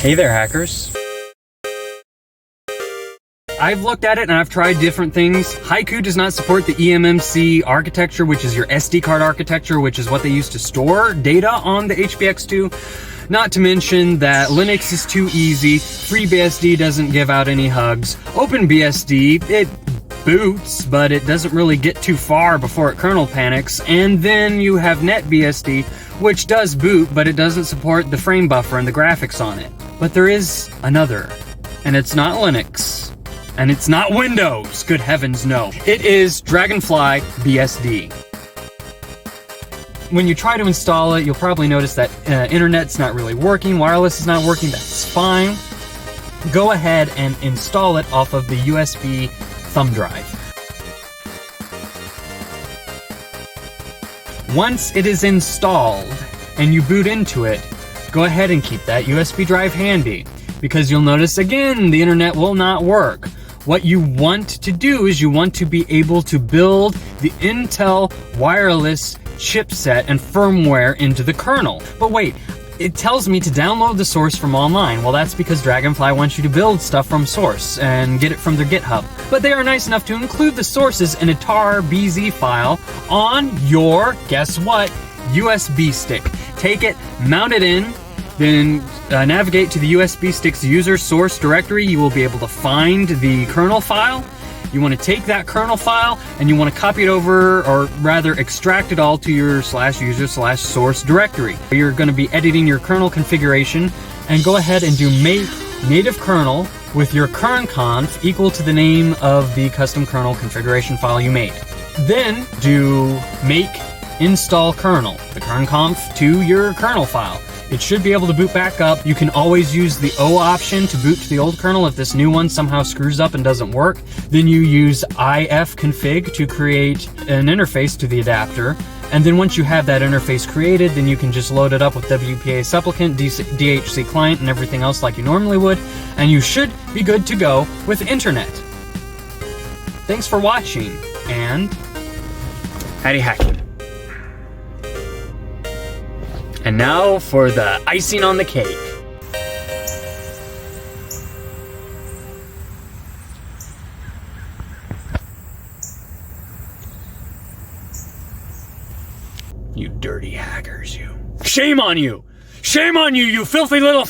Hey there, hackers. I've looked at it and I've tried different things. Haiku does not support the EMMC architecture, which is your SD card architecture, which is what they use to store data on the HPx2. Not to mention that Linux is too easy. FreeBSD doesn't give out any hugs. OpenBSD, it boots, but it doesn't really get too far before it kernel panics. And then you have NetBSD, which does boot, but it doesn't support the frame buffer and the graphics on it. But there is another, and it's not Linux. And it's not Windows, good heavens no. It is Dragonfly BSD. When you try to install it, you'll probably notice that internet's not really working, wireless is not working, that's fine. Go ahead and install it off of the USB thumb drive. Once it is installed and you boot into it, go ahead and keep that USB drive handy, because you'll notice again, the internet will not work. What you want to do is you want to be able to build the Intel wireless chipset and firmware into the kernel. But wait, it tells me to download the source from online. Well, that's because Dragonfly wants you to build stuff from source and get it from their GitHub. But they are nice enough to include the sources in a tar BZ file on your, guess what, USB stick. Take it, mount it in, then navigate to the USB stick's user source directory. You will be able to find the kernel file. You want to take that kernel file and you want to copy it over, or rather extract it all to your /user/source directory. You're going to be editing your kernel configuration, and go ahead and do make native kernel with your kernconf equal to the name of the custom kernel configuration file you made. Then do make install kernel, the kernconf to your kernel file. It should be able to boot back up. You can always use the O option to boot to the old kernel if this new one somehow screws up and doesn't work. Then you use ifconfig to create an interface to the adapter. And then once you have that interface created, then you can just load it up with WPA supplicant, SDHC client, and everything else like you normally would. And you should be good to go with internet. Thanks for watching, and happy hacking. And now for the icing on the cake. You dirty hackers, you. Shame on you! Shame on you, you filthy little